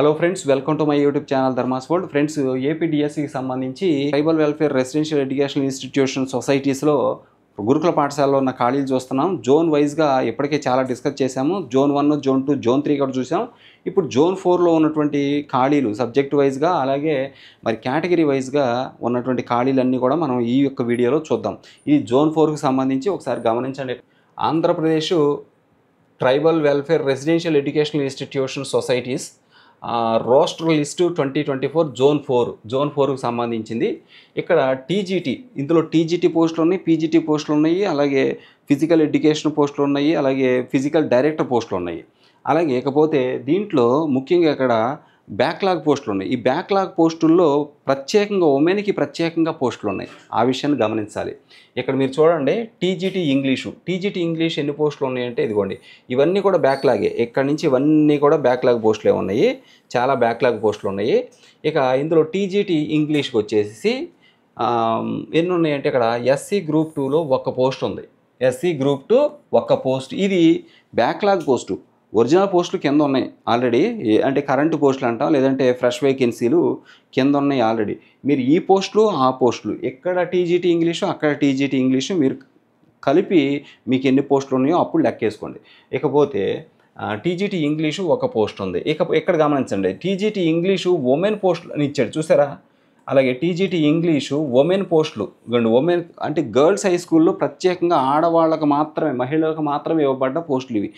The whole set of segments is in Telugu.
Hello friends, welcome to my YouTube channel Dharma's world. Friends, ఏపీడిఎస్సికి సంబంధించి tribal welfare residential educational institution సొసైటీస్లో గురుకుల పాఠశాలలో ఉన్న ఖాళీలు చూస్తున్నాం. జోన్ వైజ్గా ఇప్పటికే చాలా డిస్కస్ చేశాము. జోన్ 1, జోన్ 2, జోన్ 3 కూడా చూసాం. ఇప్పుడు జోన్ 4లో ఉన్నటువంటి ఖాళీలు సబ్జెక్ట్ వైజ్గా, అలాగే మరి కేటగిరీ వైజ్గా ఉన్నటువంటి ఖాళీలన్నీ కూడా మనం ఈ యొక్క వీడియోలో చూద్దాం. ఈ జోన్ 4కి సంబంధించి ఒకసారి గమనించండి. Andhra Pradesh tribal welfare residential educational institution societies roster list 2024 zone 4కు సంబంధించింది. ఇక్కడ టీజీటీ, ఇందులో టీజీటీ పోస్టులు ఉన్నాయి, పీజీటీ పోస్టులు ఉన్నాయి, అలాగే ఫిజికల్ ఎడ్యుకేషన్ పోస్టులు ఉన్నాయి, అలాగే ఫిజికల్ డైరెక్టర్ పోస్టులు ఉన్నాయి. అలాగే ఇకపోతే దీంట్లో ముఖ్యంగా ఇక్కడ బ్యాక్లాగ్ పోస్టులు ఉన్నాయి. ఈ బ్యాక్లాగ్ పోస్టుల్లో ప్రత్యేకంగా ఉమెన్కి ప్రత్యేకంగా పోస్టులు ఉన్నాయి. ఆ విషయాన్ని గమనించాలి. ఇక్కడ మీరు చూడండి, టీజీటీ ఇంగ్లీష్ ఎన్ని పోస్టులు ఉన్నాయంటే ఇదిగోండి, ఇవన్నీ కూడా బ్యాక్లాగే. ఇక్కడ నుంచి ఇవన్నీ కూడా బ్యాక్లాగ్ పోస్టులే ఉన్నాయి. చాలా బ్యాక్లాగ్ పోస్టులు ఉన్నాయి. ఇక ఇందులో టీజీటీ ఇంగ్లీష్కి వచ్చేసి ఎన్ని ఉన్నాయంటే ఇక్కడ ఎస్సీ గ్రూప్ 2లో ఒక పోస్ట్ ఉంది. ఎస్సీ గ్రూప్ 2 ఒక పోస్ట్. ఇది బ్యాక్లాగ్ పోస్టు. ఒరిజినల్ పోస్టులు కింద ఉన్నాయి ఆల్రెడీ, అంటే కరెంటు పోస్టులు అంటాం, లేదంటే ఫ్రెష్ వేకెన్సీలు కింద ఉన్నాయి ఆల్రెడీ. మీరు ఈ పోస్టులు ఆ పోస్టులు, ఎక్కడ టీజీటీ ఇంగ్లీషు అక్కడ టీజీటీ ఇంగ్లీషు మీరు కలిపి మీకు ఎన్ని పోస్టులు ఉన్నాయో అప్పుడు లెక్కేసుకోండి. ఇకపోతే టీజీటీ ఇంగ్లీషు ఒక పోస్ట్ ఉంది. ఇక్కడ గమనించండి, టీజీటీ ఇంగ్లీషు ఉమెన్ పోస్టులు అని ఇచ్చాడు చూసారా. అలాగే టీజీటీ ఇంగ్లీషు ఉమెన్ పోస్టులు, ఉమెన్ అంటే గర్ల్స్ హై స్కూల్లో ప్రత్యేకంగా ఆడవాళ్ళకు మాత్రమే, మహిళలకు మాత్రమే ఇవ్వబడ్డ పోస్టులు ఇవి.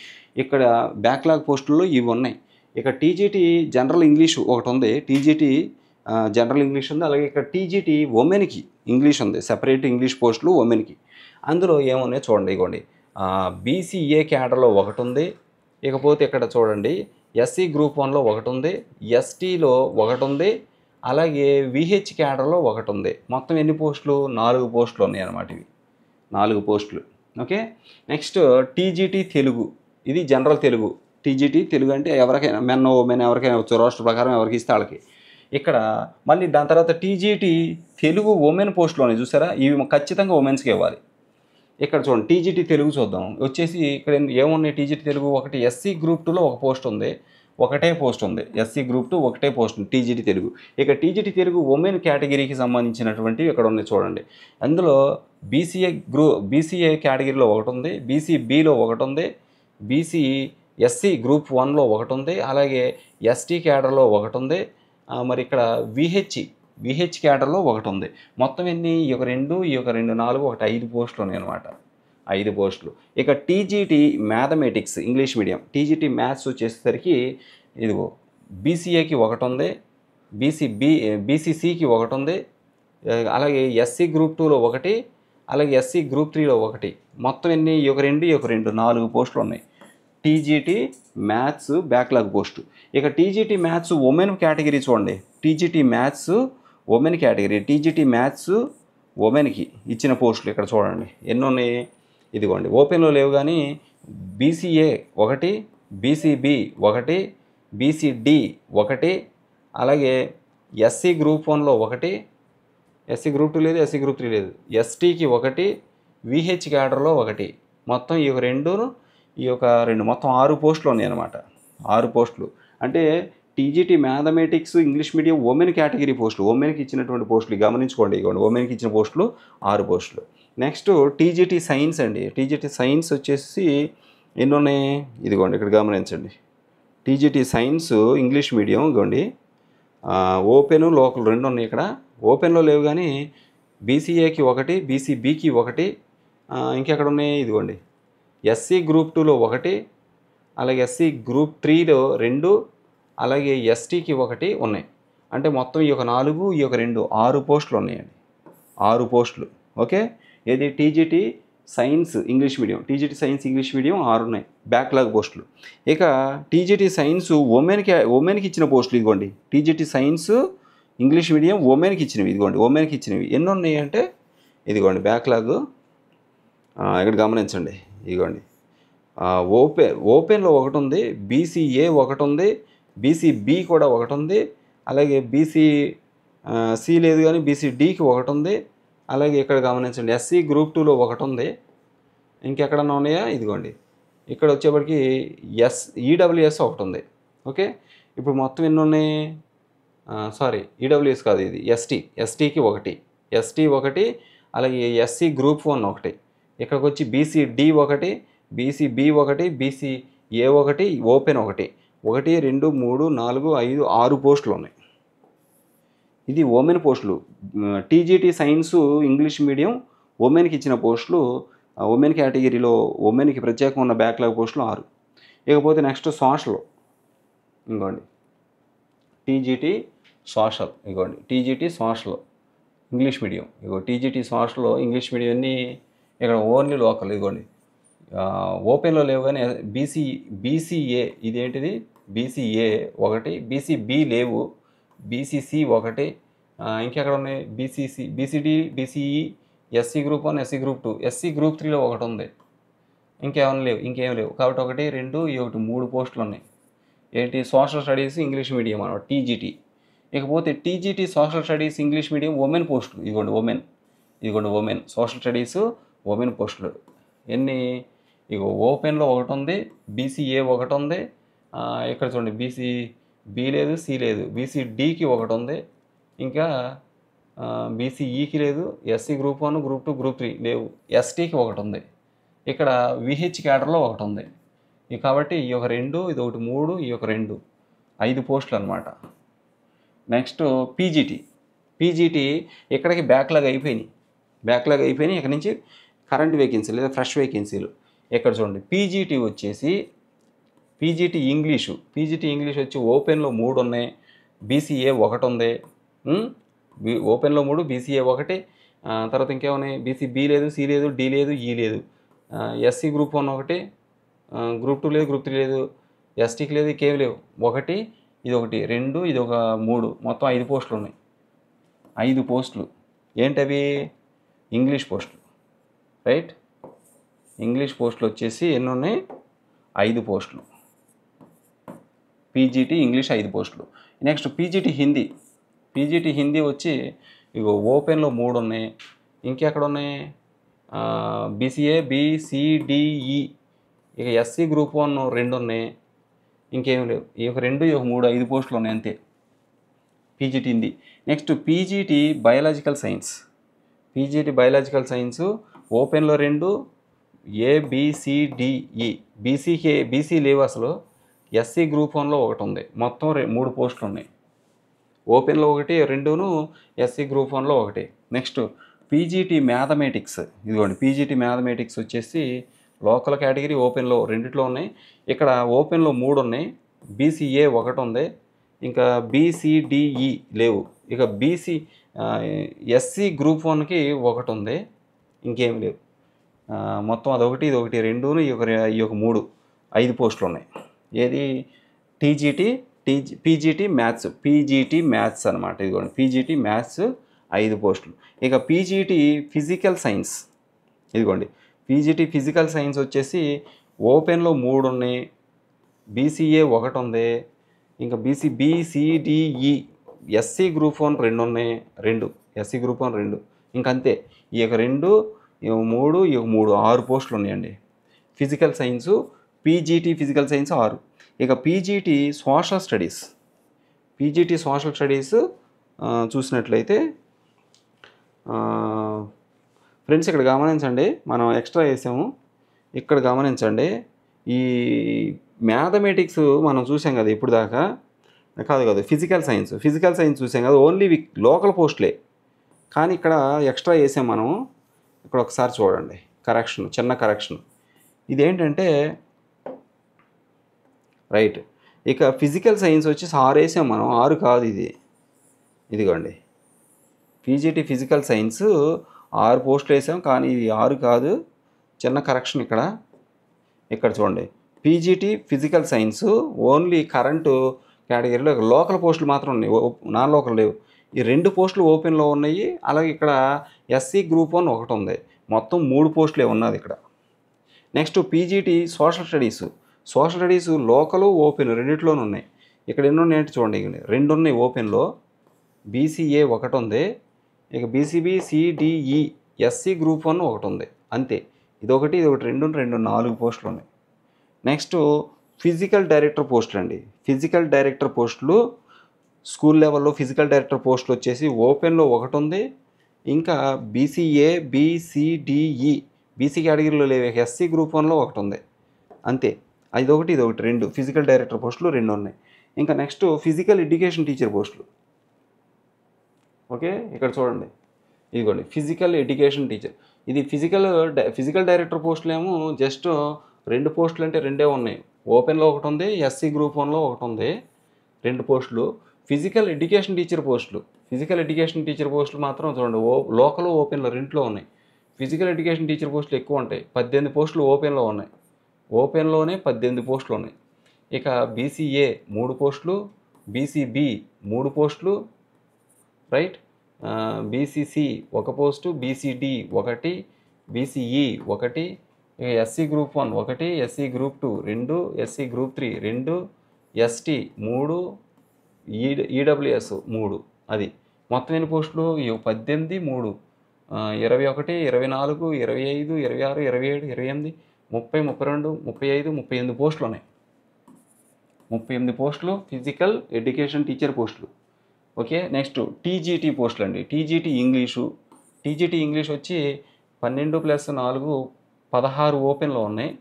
ఇక్కడ బ్యాక్లాగ్ పోస్టుల్లో ఇవి ఉన్నాయి. ఇక టీజీటీ జనరల్ ఇంగ్లీషు ఒకటి ఉంది, టీజీటీ జనరల్ ఇంగ్లీష్ ఉంది. అలాగే ఇక్కడ టీజీటీ ఉమెన్కి ఇంగ్లీష్ ఉంది, సెపరేట్ ఇంగ్లీష్ పోస్టులు ఉమెన్కి. అందులో ఏమున్నాయో చూడండి. ఇగోండి, బీసీఏ క్యాడర్లో ఒకటి ఉంది. ఇకపోతే ఇక్కడ చూడండి, ఎస్సీ గ్రూప్ 1లో ఒకటి ఉంది, ఎస్టీలో ఒకటి ఉంది, అలాగే విహెచ్ క్యాడర్లో ఒకటి ఉంది. మొత్తం ఎన్ని పోస్టులు? 4 పోస్టులు ఉన్నాయి అన్నమాట. ఇవి 4 పోస్టులు. ఓకే. నెక్స్ట్ టీజీటీ తెలుగు, ఇది జనరల్ తెలుగు. టీజీటీ తెలుగు అంటే ఎవరికైనా మెన్ ఉమెన్ ఎవరికైనా వచ్చు, రాష్ట్ర ప్రకారం ఎవరికి ఇస్తే వాళ్ళకి. ఇక్కడ మళ్ళీ దాని తర్వాత టీజీటీ తెలుగు ఉమెన్ పోస్టులు ఉన్నాయి చూసారా, ఇవి ఖచ్చితంగా ఉమెన్స్కి ఇవ్వాలి. ఇక్కడ చూడండి, టీజీటీ తెలుగు చూద్దాం. వచ్చేసి ఇక్కడ ఏమున్నాయి? టీజీటీ తెలుగు ఒకటి, ఎస్సీ గ్రూప్ 2లో ఒక పోస్ట్ ఉంది, ఒకటే పోస్ట్ ఉంది. ఎస్సీ గ్రూప్ 2 ఒకటే పోస్ట్ ఉంది, టీజీటీ తెలుగు. ఇక టీజీటీ తెలుగు ఉమెన్ కేటగిరీకి సంబంధించినటువంటివి ఇక్కడ ఉన్నాయి చూడండి. అందులో బీసీఏ కేటగిరీలో ఒకటి ఉంది, బీసీబీలో ఒకటి ఉంది, ఎస్సీ గ్రూప్ 1లో ఒకటి ఉంది, అలాగే ఎస్టీ క్యాడర్లో ఒకటి ఉంది. మరి ఇక్కడ విహెచ్ క్యాడర్లో ఒకటి ఉంది. మొత్తం ఎన్ని? ఈ ఒక 2, ఈ ఒక 2, 4, ఒకటి 5 పోస్టులు ఉన్నాయి అన్నమాట. 5 పోస్టులు. ఇక TGT mathematics English medium, TGT maths వచ్చేసరికి ఇదిగో బీసీఏకి ఒకటి ఉంది, బీసీసీకి ఒకటి ఉంది, అలాగే ఎస్సీ గ్రూప్ 2లో ఒకటి, అలాగే ఎస్సీ గ్రూప్ 3లో ఒకటి. మొత్తం ఎన్ని? ఈ ఒక 2, ఈ ఒక 2, 4 పోస్టులు ఉన్నాయి. TGT maths backlog post. ఇక టీజీటీ మ్యాథ్స్ ఉమెన్ కేటగిరీ చూడండి. TGT maths women category, TGT maths ఉమెన్కి ఇచ్చిన పోస్టులు ఇక్కడ చూడండి ఎన్ని ఉన్నాయి. ఇదిగోండి, ఓపెన్లో లేవు కానీ బీసీఏ ఒకటి, బీసీబీ ఒకటి, బీసీడీ ఒకటి, అలాగే ఎస్సీ గ్రూప్ 1లో ఒకటి, ఎస్సీ గ్రూప్ 2 లేదు, ఎస్సీ గ్రూప్ 3 లేదు, ఎస్టీకి ఒకటి, విహెచ్ క్యాడర్లో ఒకటి. మొత్తం ఈ ఒక 2, ఈ ఒక 2, మొత్తం 6 పోస్టులు ఉన్నాయి అన్నమాట. 6 పోస్టులు అంటే TGT mathematics English medium women category పోస్టులు, ఉమెన్కి ఇచ్చినటువంటి పోస్టులు గమనించుకోండి. ఇవ్వండి, ఉమెన్కి ఇచ్చిన పోస్టులు 6 పోస్టులు. నెక్స్ట్ టీజీటీ సైన్స్ అండి. టీజీటీ సైన్స్ వచ్చేసి ఎన్ని ఉన్నాయి? ఇదిగోండి, ఇక్కడ గమనించండి. టీజీటీ సైన్స్ ఇంగ్లీష్ మీడియం ఇదిగోండి, ఓపెను లోకల్ 2 ఉన్నాయి. ఇక్కడ ఓపెన్లో లేవు కానీ బీసీఏకి ఒకటి, బీసీబీకి ఒకటి, ఇంకెక్కడ ఉన్నాయి? ఇదిగోండి, ఎస్సీ గ్రూప్ 2లో ఒకటి, అలాగే ఎస్సీ గ్రూప్ 3లో 2, అలాగే ఎస్టీకి ఒకటి ఉన్నాయి. అంటే మొత్తం ఈ ఒక 4, ఈ ఒక 2, 6 పోస్టులు ఉన్నాయండి. 6 పోస్టులు. ఓకే. ఇది TGT science English medium, TGT science English medium 6 ఉన్నాయి బ్యాక్లాగ్ పోస్టులు. ఇక టీజీటీ సైన్స్ ఉమెన్కి ఇచ్చిన పోస్టులు ఇదిగోండి, టీజీటీ సైన్స్ ఇంగ్లీష్ మీడియం ఉమెన్కి ఇచ్చినవి. ఇదిగోండి, ఉమెన్కి ఇచ్చినవి ఎన్ని ఉన్నాయి అంటే ఇదిగోండి బ్యాక్లాగ్, ఇక్కడ గమనించండి. ఇదిగోండి, ఓపెన్లో ఒకటి ఉంది, బీసీఏ ఒకటి ఉంది, బీసీబీ కూడా ఒకటి ఉంది, అలాగే బీసీసీ లేదు కానీ బీసీడీకి ఒకటి ఉంది, అలాగే ఇక్కడ గమనించండి ఎస్సీ గ్రూప్ 2లో ఒకటి ఉంది. ఇంకెక్కడన్నా ఉన్నాయా? ఇదిగోండి, ఇక్కడ వచ్చేప్పటికి ఈడబ్ల్యూఎస్ ఒకటి ఉంది. ఓకే. ఇప్పుడు మొత్తం ఎన్ని ఉన్నాయి? సారీ, ఈడబ్ల్యూఎస్ కాదు, ఇది ఎస్టీకి ఒకటి, ఎస్టీ ఒకటి, అలాగే ఎస్సీ గ్రూప్ 1 ఒకటి, ఇక్కడికి వచ్చి బీసీ డి ఒకటి, బీసీ బి ఒకటి, బీసీ ఏ ఒకటి, ఓపెన్ ఒకటి, 1 2 3 4 5 6 పోస్టులు ఉన్నాయి. ఇది ఉమెన్ పోస్టులు. టీజీటీ సైన్సు ఇంగ్లీష్ మీడియం ఉమెన్కి ఇచ్చిన పోస్టులు, ఉమెన్ కేటగిరీలో ఉమెన్కి ప్రత్యేకంగా ఉన్న బ్యాక్లాగ్ పోస్టులు 6. ఇకపోతే నెక్స్ట్ సోషల్, ఇంకోండి టీజీటీ సోషల్, ఇగోండి టీజీటీ సోషల్ ఇంగ్లీష్ మీడియం, ఇగో టీజీటీ సోషల్ ఇంగ్లీష్ మీడియం అన్నీ ఇక్కడ ఓన్లీ లోకల్. ఇదిగోండి ఓపెన్లో లేవు కానీ బీసీఏ ఇదేంటిది, బీసీఏ ఒకటి, బీసీబీ లేవు, బీసీసీ ఒకటి, ఇంకెక్కడ ఉన్నాయి BCC, BCD, BCE, SC group 1, SC group 2, SC group 3లో ఒకటి ఉంది, ఇంకేమైనా లేవు, ఇంకేం లేవు. కాబట్టి 1 2 1 3 పోస్టులు ఉన్నాయి. ఏంటి? సోషల్ స్టడీస్ ఇంగ్లీష్ మీడియం అన్నమాట టీజీటీ. ఇకపోతే TGT social studies English medium women పోస్టులు, ఇదిగోండి ఉమెన్ సోషల్ స్టడీస్ ఉమెన్ పోస్టులు ఎన్ని? ఇగో ఓపెన్లో ఒకటి ఉంది, బీసీఏ ఒకటి ఉంది, ఇక్కడ చూడండి బీసీ బి లేదు, సి లేదు, బీసీడీకి ఒకటి ఉంది, ఇంకా బీసీఈకి లేదు, ఎస్సీ గ్రూప్ 1, గ్రూప్ 2, గ్రూప్ 3 లేవు, ఎస్టీకి ఒకటి ఉంది, ఇక్కడ విహెచ్ క్యాడర్లో ఒకటి ఉంది. కాబట్టి ఈ ఒక 2, ఇది ఒకటి 3, ఈ ఒక 2, 5 పోస్టులు అనమాట. నెక్స్ట్ పీజీటీ ఇక్కడికి బ్యాక్లాగ్ అయిపోయినాయి, ఇక్కడ నుంచి కరెంట్ వేకెన్సీ లేదా ఫ్రెష్ వేకెన్సీలు. ఇక్కడ చూడండి పీజీటీ వచ్చేసి పీజీటీ ఇంగ్లీష్ వచ్చి ఓపెన్లో 3 ఉన్నాయి, బీసీఏ ఒకటి ఉంది, ఓపెన్లో 3, బీసీఏ ఒకటి, తర్వాత ఇంకేమున్నాయి, బీసీబీ లేదు, సి లేదు, డి లేదు, ఈ లేదు, ఎస్సీ గ్రూప్ 1 ఒకటి, గ్రూప్ 2 లేదు, గ్రూప్ 3 లేదు, ఎస్టీకి లేదు, ఇంకేమి లేవు, ఒకటి, ఇది ఒకటి 2, ఇది ఒక 3, మొత్తం 5 పోస్టులు ఉన్నాయి. 5 పోస్టులు ఏంటవి? ఇంగ్లీష్ పోస్టులు, రైట్? ఇంగ్లీష్ పోస్టులు వచ్చేసి ఎన్ని ఉన్నాయి? 5 పోస్టులు. పీజీటీ ఇంగ్లీష్ 5 పోస్టులు. నెక్స్ట్ పీజీటీ హిందీ వచ్చి ఇగో ఓపెన్లో 3 ఉన్నాయి, ఇంకెక్కడ ఉన్నాయి? బీసీఏ బీసీడిఈ, ఇక ఎస్సీ గ్రూప్ 1 2 ఉన్నాయి, ఇంకేమి లేవు, ఈ ఒక 2, ఈ ఒక 3, 5 పోస్టులు ఉన్నాయి అంతే PGT Hindi. Next PGT biological science ఓపెన్లో 2, ఏబిసిడిఈ, బీసీ లేవు అసలు, ఎస్సీ గ్రూప్ 1లో ఒకటి ఉంది, మొత్తం 3 పోస్టులు ఉన్నాయి. ఓపెన్లో 1, 2, ఎస్సీ గ్రూప్ 1లో ఒకటి. నెక్స్ట్ పీజీటీ మ్యాథమెటిక్స్, ఇదిగోండి పీజీటీ మ్యాథమెటిక్స్ వచ్చేసి లోకల్ కేటగిరీ ఓపెన్లో 2లో ఉన్నాయి, ఇక్కడ ఓపెన్లో 3 ఉన్నాయి, బీసీఏ ఒకటి ఉంది, ఇంకా బీసీడిఈ లేవు, ఇక ఎస్సీ గ్రూప్ 1కి ఒకటి ఉంది, ఇంకేం లేవు, మొత్తం అదొకటి, ఇది ఒకటి 2, ఈ ఒక 3, 5 పోస్టులు ఉన్నాయి. ఏది? పీజీటీ మ్యాథ్స్ అనమాట. ఇదిగోండి పీజీటీ మ్యాథ్స్ 5 పోస్టులు. ఇక పీజీటీ ఫిజికల్ సైన్స్, ఇదిగోండి పీజీటీ ఫిజికల్ సైన్స్ వచ్చేసి ఓపెన్లో 3 ఉన్నాయి, బీసీఏ ఒకటి ఉంది, ఇంకా బీసీడిఈ, ఎస్సీ గ్రూప్ 1 2 ఉన్నాయి, 2 ఎస్సీ గ్రూప్ 1 2, ఇంకంతే. ఈ యొక్క 2, ఈ 3, ఈ 3 6 పోస్టులు ఉన్నాయండి. Physical science PGT physical science 6. ఇక పీజీటీ సోషల్ స్టడీస్ చూసినట్లయితే ఫ్రెండ్స్ ఇక్కడ గమనించండి, మనం ఎక్స్ట్రా వేసాము, ఇక్కడ గమనించండి, ఈ మ్యాథమెటిక్స్ మనం చూసాం కదా ఇప్పుడు దాకా, కాదు ఫిజికల్ సైన్స్ చూసాం కదా, ఓన్లీ లోకల్ పోస్టులే, కానీ ఇక్కడ ఎక్స్ట్రా వేసాం మనం. ఇక్కడ ఒకసారి చూడండి, చిన్న కరెక్షన్ ఇదేంటంటే, రైట్, ఇక ఫిజికల్ సైన్స్ వచ్చేసి 6 వేసాం మనం, 6 కాదు ఇదిగోండి పీజీటీ ఫిజికల్ సైన్స్ 6 పోస్టులు వేసాం, కానీ ఇది 6 కాదు, చిన్న కరెక్షన్ ఇక్కడ చూడండి. PGT physical science only current కేటగిరీలో లోకల్ పోస్టులు మాత్రం ఉన్నాయి, నాన్ లోకల్ లేవు. ఈ 2 పోస్టులు ఓపెన్లో ఉన్నాయి, అలాగే ఇక్కడ ఎస్సీ గ్రూప్ 1 ఒకటి ఉంది, మొత్తం 3 పోస్టులే ఉన్నది ఇక్కడ. Next PGT social studies local open రెండిట్లోనూ ఉన్నాయి. ఇక్కడ ఎన్ని ఉన్నాయంటే చూడండి, 2 ఉన్నాయి ఓపెన్లో, బీసీఏ ఒకటి ఉంది, ఇక బీసీబీ సిడిఈ ఎస్సీ గ్రూప్ 1 ఒకటి ఉంది, అంతే. ఇదొకటి 2 4 పోస్టులు ఉన్నాయి. నెక్స్ట్ ఫిజికల్ డైరెక్టర్ పోస్టులు అండి. ఫిజికల్ డైరెక్టర్ పోస్టులు స్కూల్ లెవెల్లో ఫిజికల్ డైరెక్టర్ పోస్టులు వచ్చేసి ఓపెన్లో ఒకటి ఉంది. ఇంకా బీసీఏ బీసీడీఈ బీసీ కేటగిరీలో లేవే ఎస్సీ గ్రూప్ 1లో ఒకటి ఉంది అంతే. ఇదొకటి రెండు ఫిజికల్ డైరెక్టర్ పోస్టులు రెండు ఉన్నాయి. ఇంకా నెక్స్ట్ ఫిజికల్ ఎడ్యుకేషన్ టీచర్ పోస్టులు. ఓకే, ఇక్కడ చూడండి, ఇదిగోండి ఫిజికల్ ఎడ్యుకేషన్ టీచర్. ఇది ఫిజికల్ డైరెక్టర్ పోస్టులు ఏమో జస్ట్ 2 పోస్టులు అంటే 2 ఉన్నాయి. ఓపెన్లో ఒకటి ఉంది, ఎస్సీ గ్రూప్ 1లో ఒకటి ఉంది, 2 పోస్టులు. ఫిజికల్ ఎడ్యుకేషన్ టీచర్ పోస్టులు మాత్రం చూడండి లోకల్ ఓపెన్లో 2లో ఉన్నాయి. ఫిజికల్ ఎడ్యుకేషన్ టీచర్ పోస్టులు ఎక్కువ ఉంటాయి, 18 పోస్టులు ఓపెన్లో ఉన్నాయి. ఓపెన్లోనే 18 పోస్టులు ఉన్నాయి. ఇక బీసీఏ 3 పోస్టులు, బీసీబీ 3 పోస్టులు, right, BCC 1 post, BCD 1, BCE 1, ఇక SC group 1 1, SC group 2 2, SC group 3 2, ST 3, EWS 3. అది మొత్తం ఎన్ని పోస్టులు? 18, 3, 21, 24, 25, 26, 27, 28, 30, 32, 35, 38 పోస్టులు ఉన్నాయి. 38 పోస్టులు ఫిజికల్ ఎడ్యుకేషన్ టీచర్ పోస్టులు. ఓకే, నెక్స్ట్ టీజీటీ పోస్టులు అండి. టీజీటీ ఇంగ్లీష్ వచ్చి 12 + 4 16 ఓపెన్లో ఉన్నాయి.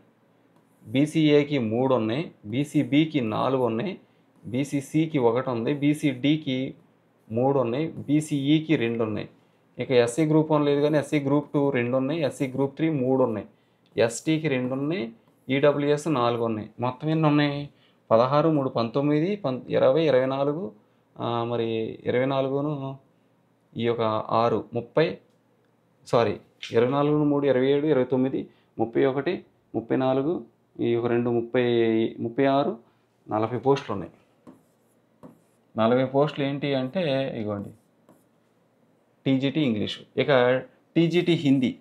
బీసీఏకి 3 ఉన్నాయి, బీసీబీకి 4 ఉన్నాయి, బీసీసీకి 1 ఉంది, బీసీడీకి 3 ఉన్నాయి, బీసీఈకి 2 ఉన్నాయి. ఇక ఎస్సీ గ్రూప్ 1 లేదు కానీ ఎస్సీ గ్రూప్ 2 2 ఉన్నాయి, ఎస్సీ గ్రూప్ 3 3 ఉన్నాయి, ఎస్టీకి 2 ఉన్నాయి, ఈడబ్ల్యూఎస్ 4 ఉన్నాయి. మొత్తం ఎన్ని ఉన్నాయి? 16, 3, 19, 20, 24, మరి 24ను ఈ యొక్క 6 30, 24, 3, 27, 29, 31, 34, ఈ ఒక 2 36, 40 పోస్టులు ఉన్నాయి. 40 పోస్టులు ఏంటి అంటే ఇగోండి టీజీటీ ఇంగ్లీషు. ఇక టీజీటీ హిందీ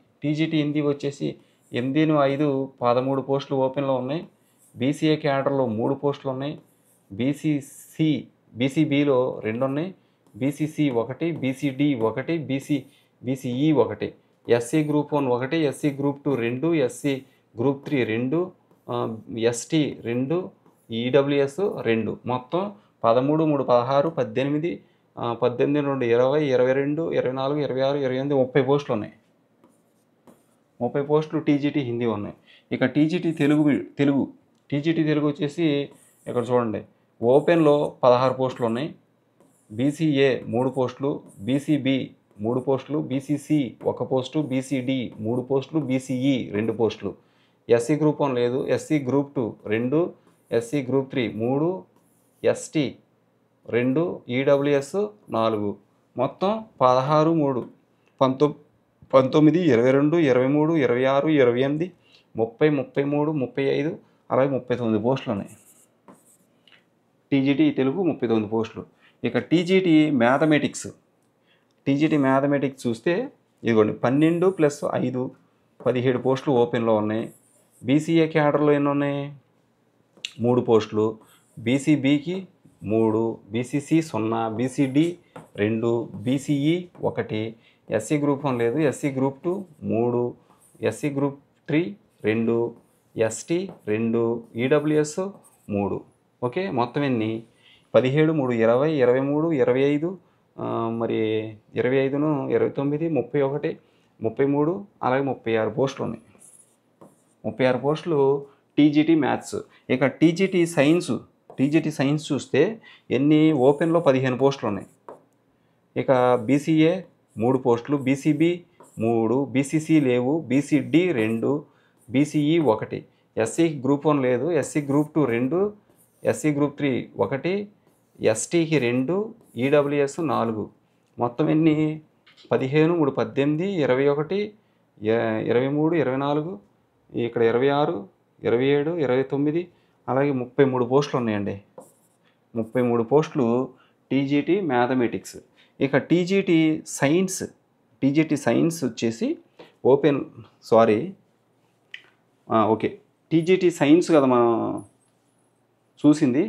వచ్చేసి 8, 5, 13 పోస్టులు ఓపెన్లో ఉన్నాయి. బీసీఏ క్యాడర్లో 3 పోస్టులు ఉన్నాయి, బీసీబీలో 2 ఉన్నాయి, BCC 1, BCD 1, BCE 1, SC group 1 1, SC group 2 2, SC group 3 2, ST 2, EWS 2. మొత్తం 13, 3, 16, 18, 18, 2, 20, 22, 24, 26, 28, 30 పోస్టులు ఉన్నాయి. 30 పోస్టులు టీజీటీ హిందీ ఉన్నాయి. ఇక టీజీటీ తెలుగు వచ్చేసి ఇక్కడ చూడండి ఓపెన్లో 16 పోస్టులు ఉన్నాయి. బీసీఏ 3 పోస్టులు, బీసీబీ 3 పోస్టులు, బీసీసీ 1 పోస్టు, బీసీడీ 3 పోస్టులు, బీసీఈ 2 పోస్టులు. ఎస్సీ గ్రూప్ 1 లేదు, SC group 2 2, SC group 3 3, ST 2, EWS 4. మొత్తం 16, 3, 19, 22, 23, 26, 28, 30, 33, 35, అలాగే 39 పోస్టులు ఉన్నాయి. టీజీటీ తెలుగు 39 పోస్టులు. ఇక టీజీటీ మ్యాథమెటిక్స్ చూస్తే ఇదిగోండి 12 + 5 17 పోస్టులు ఓపెన్లో ఉన్నాయి. బీసీఏ క్యాడర్లో ఎన్ని ఉన్నాయి? 3 పోస్టులు, బీసీబీకి 3, BCC 0, BCD 2, BCE 1, SC group 1 లేదు, SC group 2 3, SC group 3 2, ST 2, EWS 3. Okay, మొత్తం ఎన్ని? 17, 3, 20, 23, 25, మరి 25ను 29, 31, 33, అలాగే 36 పోస్టులు ఉన్నాయి. 36 పోస్టులు టీజీటీ మ్యాథ్స్. ఇక టీజీటీ సైన్స్ చూస్తే ఎన్ని? ఓపెన్లో 15 పోస్టులు ఉన్నాయి. ఇక బీసీఏ 3 పోస్టులు, బీసీబీ 3, బీసీసీ లేవు, బీసీడీ 2, బీసీఈ 1, ఎస్సీ గ్రూప్ 1 లేదు, ఎస్సీ గ్రూప్ 2 2, ఎస్సీ గ్రూప్ 3 1, ఎస్టీకి 2, ఈడబ్ల్యూఎస్ 4. మొత్తం ఎన్ని? 15, 3, 18, 21, 23, 24, ఇక్కడ 26, 27, 29, అలాగే 33 పోస్టులు ఉన్నాయండి. 33 పోస్టులు టీజీటీ మ్యాథమెటిక్స్. ఇక టీజీటీ సైన్స్ వచ్చేసి ఓకే, టీజీటీ సైన్స్ కదా మనం చూసింది.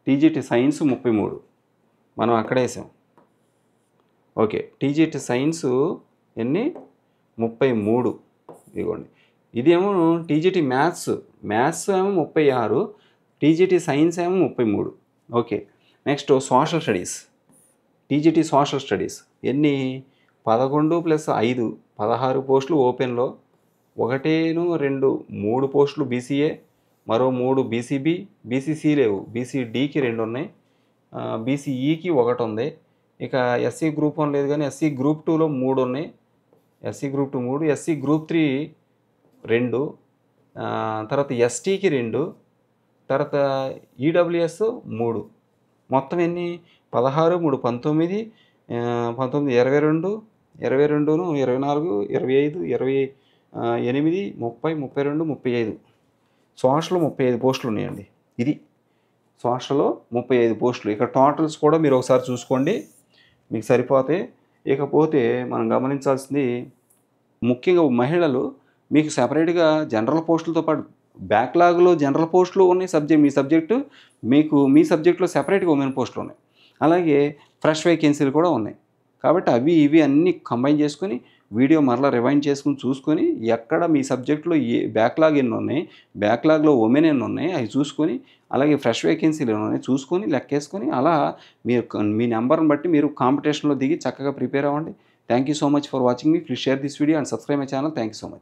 టీజీటీ సైన్స్ 33 మనం అక్కడే వేసాం. ఓకే, టీజీటీ సైన్స్ ఎన్ని? 33. ఇదిగోండి ఇదేమో టీజీటీ మ్యాథ్స్ ఏమో 36, టీజీటీ సైన్స్ ఏమో 33. Okay. Next social studies, TGT social studies ఎన్ని? 11 + 5 16 పోస్టులు ఓపెన్లో, 1, 2, 3 పోస్టులు బీసీఏ, మరో 3 బీసీబీ, బీసీసీ లేవు, బీసీడీకి 2 ఉన్నాయి, బీసీఈకి 1 ఉంది. ఇక ఎస్సీ గ్రూప్ 1 లేదు కానీ ఎస్సీ గ్రూప్ 2లో 3 ఉన్నాయి, ఎస్సీ గ్రూప్ 2 3, ఎస్సీ గ్రూప్ 3 2, తర్వాత ఎస్టీకి 2, తర్వాత ఈడబ్ల్యూఎస్ 3. మొత్తం ఎన్ని? 16, 3, 19, 19, 22, 22, 24, 25, 28, 30, 32, 35. సోషల్ 35 పోస్టులు ఉన్నాయండి. ఇది సోషల్లో 35 పోస్టులు. ఇక టోటల్స్ కూడా మీరు ఒకసారి చూసుకోండి, మీకు సరిపోతాయి. ఇకపోతే మనం గమనించాల్సింది ముఖ్యంగా మహిళలు మీకు సెపరేట్గా జనరల్ పోస్టులతో పాటు బ్యాక్లాగ్లో జనరల్ పోస్టులు ఉన్నాయి, మీ సబ్జెక్టు మీకు మీ సబ్జెక్టులో సెపరేట్గా ఉమెన్ పోస్టులు ఉన్నాయి. అలాగే ఫ్రెష్ వేకెన్సీలు కూడా ఉన్నాయి. కాబట్టి అవి ఇవి అన్నీ కంబైన్ చేసుకొని వీడియో మరలా రివైండ్ చేసుకుని చూసుకొని ఎక్కడ మీ సబ్జెక్టులో బ్యాక్లాగ్ ఎన్ని ఉన్నాయి, బ్యాక్లాగ్లో ఉమెన్ ఎన్ని ఉన్నాయి అవి చూసుకొని, అలాగే ఫ్రెష్ వేకెన్సీలు ఎన్ని ఉన్నాయి చూసుకొని లెక్కేసుకొని అలా మీరు మీ నెంబర్ని బట్టి మీరు కాంపిటీషన్లో దిగి చక్కగా ప్రిపేర్ అవ్వండి. Thank you so much for watching me. Please share this video and subscribe my channel. Thank you so much.